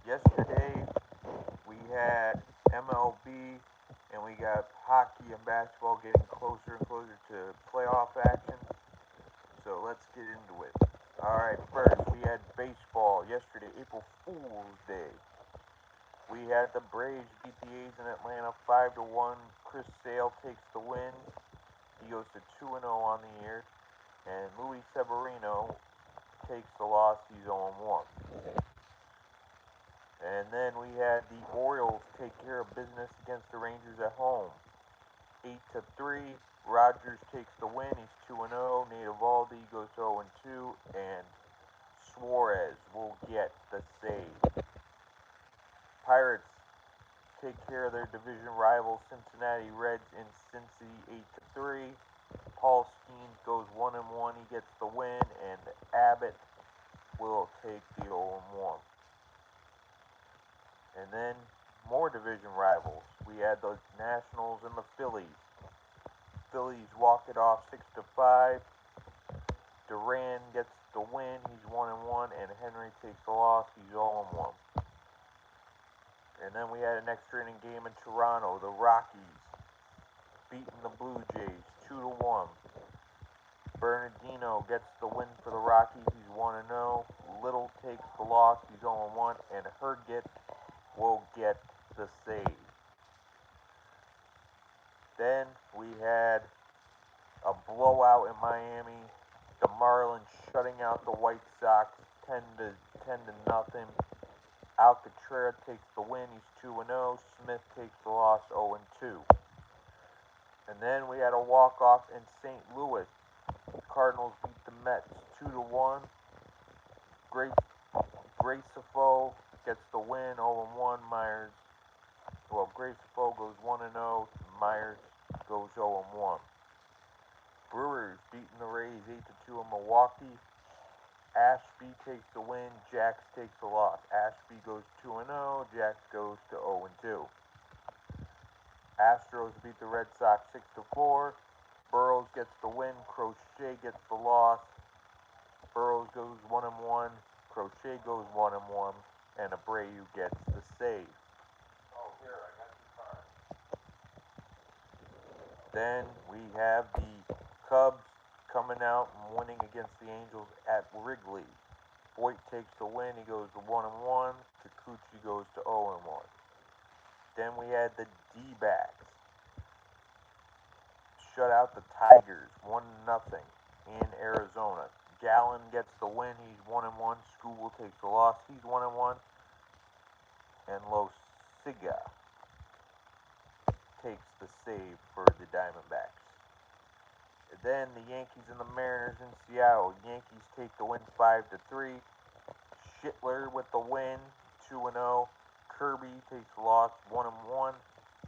Yesterday we had MLB and we got hockey and basketball getting closer and closer to playoff action. So let's get into it. Alright, first we had baseball yesterday, April Fool's Day. We had the Braves beat the A's in Atlanta 5-1. Chris Sale takes the win. He goes to 2-0 on the year. And Luis Severino takes the loss. He's 0-1. And then we had the Orioles take care of business against the Rangers at home. 8-3. Rogers takes the win. He's 2-0. Nate Eovaldi goes to 0-2, and Suarez will get the save. Pirates take care of their division rivals Cincinnati Reds in Cincy 8-3. Paul Skeens goes 1-1. He gets the win, and Abbott will take the 0-1. And then more division rivals. We had the Nationals and the Phillies. Phillies walk it off 6-5. Duran gets the win. He's 1-1, and Henry takes the loss. He's 0-1. And then we had an extra inning game in Toronto. The Rockies beating the Blue Jays 2-1. Bernardino gets the win for the Rockies. He's 1-0. Little takes the loss. He's 0-1, and Herget will get the save. Then we had a blowout in Miami. The Marlins shutting out the White Sox 10 to nothing. Alcantara takes the win. He's 2-0. Smith takes the loss 0-2. And then we had a walk-off in St. Louis. The Cardinals beat the Mets 2-1. Graceful gets the win 0-1. Graceful goes 1-0. Myers goes 0-1. Brewers beating the Rays 8-2 in Milwaukee. Ashby takes the win. Jax takes the loss. Ashby goes 2-0. Jax goes to 0-2. Astros beat the Red Sox 6-4. Burrows gets the win. Crochet gets the loss. Burrows goes 1-1. Crochet goes 1-1. And Abreu gets the save. Then we have the Cubs coming out and winning against the Angels at Wrigley. Voit takes the win. He goes to 1-1. Kikuchi goes to 0-1. Then we had the D-backs shut out the Tigers 1-0 in Arizona. Gallen gets the win. He's 1-1. Skubal takes the loss. He's 1-1. And Losiga takes the save for the Diamondbacks. And then the Yankees and the Mariners in Seattle. Yankees take the win 5-3. Schittler with the win 2-0. Kirby takes the loss 1-1.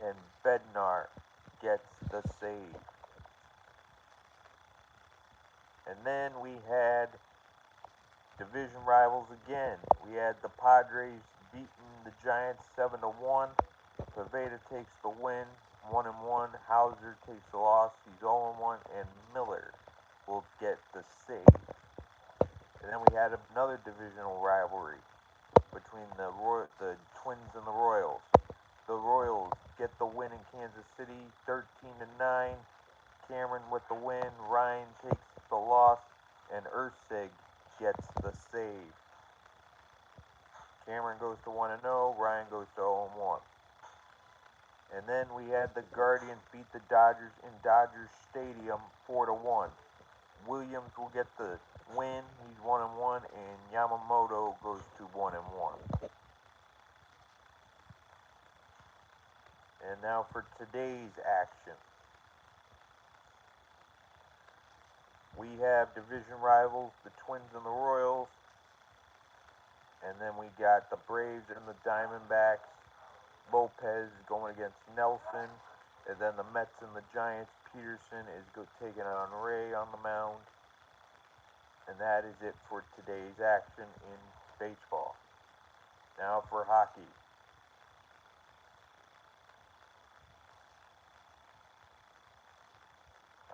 And Bednar gets the save. And then we had division rivals again. We had the Padres beating the Giants 7-1. Pavetta takes the win 1-1. Hauser takes the loss. He's 0-1. And Miller will get the save. And then we had another divisional rivalry between the Twins and the Royals. The Royals get the win in Kansas City 13-9. Cameron with the win. Ryan takes the loss. And Ursig gets the save. Cameron goes to 1-0. Ryan goes to 0-1. And then we had the Guardians beat the Dodgers in Dodger Stadium 4-1. Williams will get the win. He's 1-1. And Yamamoto goes to 1-1. And now for today's action. We have division rivals, the Twins and the Royals. And then we got the Braves and the Diamondbacks. Lopez going against Nelson. And then the Mets and the Giants. Peterson is taking on Ray on the mound. And that is it for today's action in baseball. Now for hockey.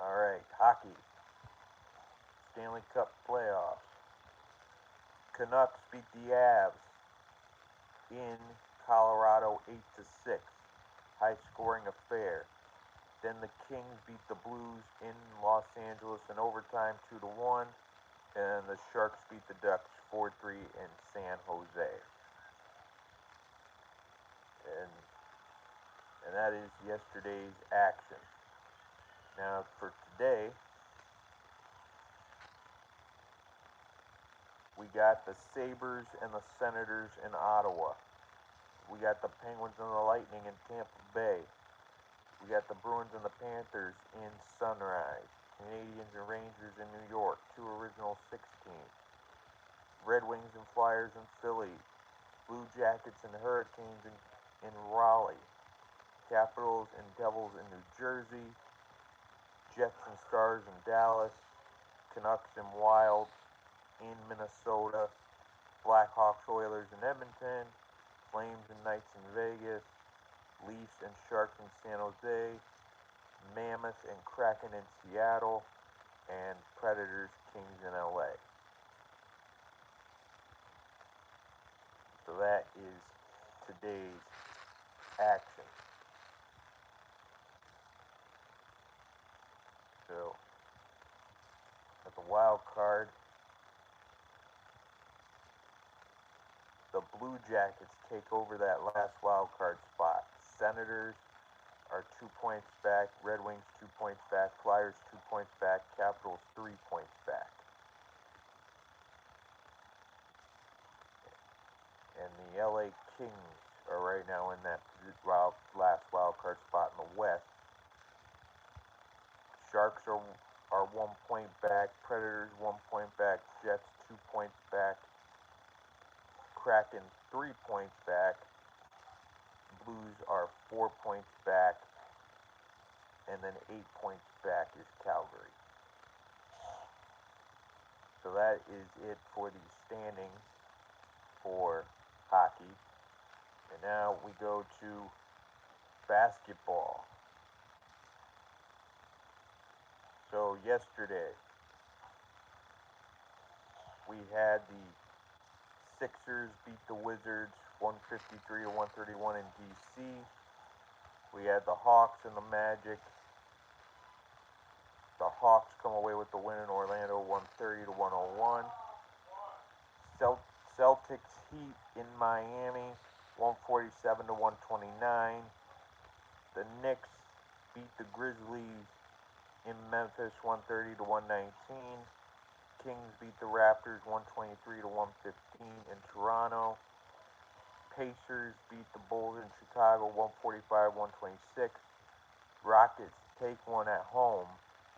Alright, hockey. Stanley Cup playoffs. Canucks beat the Avs in Colorado 8-6. High scoring affair. Then the Kings beat the Blues in Los Angeles in overtime 2-1. And the Sharks beat the Ducks 4-3 in San Jose. And that is yesterday's action. Now for today, we got the Sabres and the Senators in Ottawa. We got the Penguins and the Lightning in Tampa Bay. We got the Bruins and the Panthers in Sunrise. Canadiens and Rangers in New York, 2 original 6 teams. Red Wings and Flyers in Philly. Blue Jackets and Hurricanes in Raleigh. Capitals and Devils in New Jersey. Jets and Stars in Dallas. Canucks and Wild in Minnesota. Blackhawks Oilers in Edmonton. Flames and Knights in Vegas. Leafs and Sharks in San Jose. Mammoth and Kraken in Seattle. And Predators Kings in LA. So that is today's action. So at the wild card, the Blue Jackets take over that last wild card spot. Senators are 2 points back. Red Wings 2 points back. Flyers 2 points back. Capitals 3 points back. And the LA Kings are right now in that last wild card spot in the West. Sharks are 1 point back. Predators 1 point back. Jets 2 points back. Kraken 3 points back. Blues are 4 points back. And then 8 points back is Calgary. So that is it for the standings for hockey. And now we go to basketball. So yesterday, we had the Sixers beat the Wizards 153-131 in DC. We had the Hawks and the Magic. The Hawks come away with the win in Orlando 130-101. Celtics Heat in Miami 147-129. The Knicks beat the Grizzlies in Memphis 130-119. Kings beat the Raptors 123-115 in Toronto. Pacers beat the Bulls in Chicago 145-126. Rockets take one at home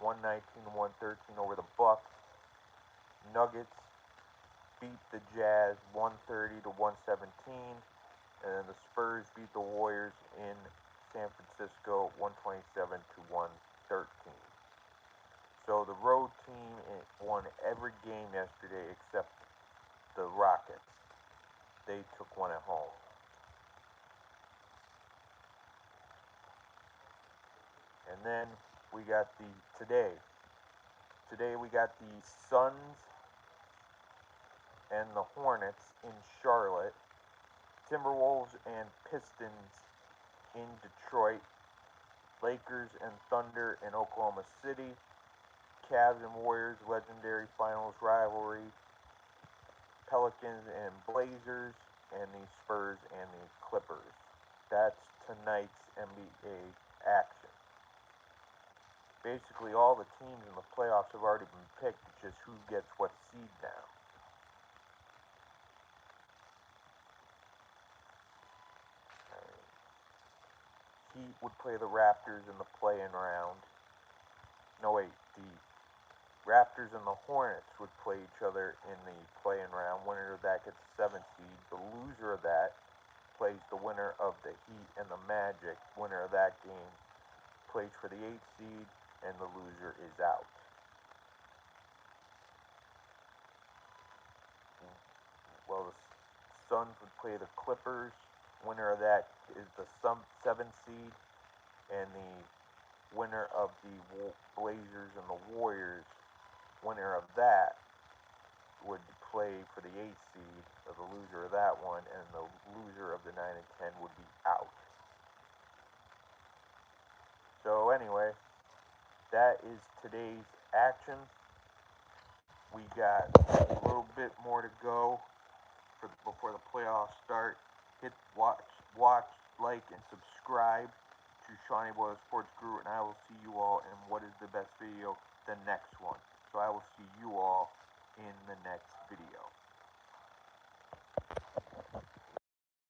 119-113 over the Bucks. Nuggets beat the Jazz 130-117. And then the Spurs beat the Warriors in San Francisco 127-113. So the road team won every game yesterday except the Rockets. They took one at home. And then we got today we got the Suns and the Hornets in Charlotte. Timberwolves and Pistons in Detroit. Lakers and Thunder in Oklahoma City. Cavs and Warriors legendary finals rivalry. Pelicans and Blazers, and the Spurs and the Clippers. That's tonight's NBA action. Basically, all the teams in the playoffs have already been picked. It's just who gets what seed now. Heat would play the Raptors in the play-in round. No, wait, the Raptors and the Hornets would play each other in the play-in round. Winner of that gets the 7th seed. The loser of that plays the winner of the Heat and the Magic. Winner of that game plays for the 8th seed, and the loser is out. Well, the Suns would play the Clippers. Winner of that is the 7th seed, and the winner of the Blazers and the Warriors, winner of that would play for the 8th seed, or the loser of that one, and the loser of the 9 and 10 would be out. So anyway, that is today's action. We got a little bit more to go before the playoffs start. Hit watch, like, and subscribe to Shawnee Boy Sports Guru, and I will see you all in what is the best video, the next one. So I will see you all in the next video.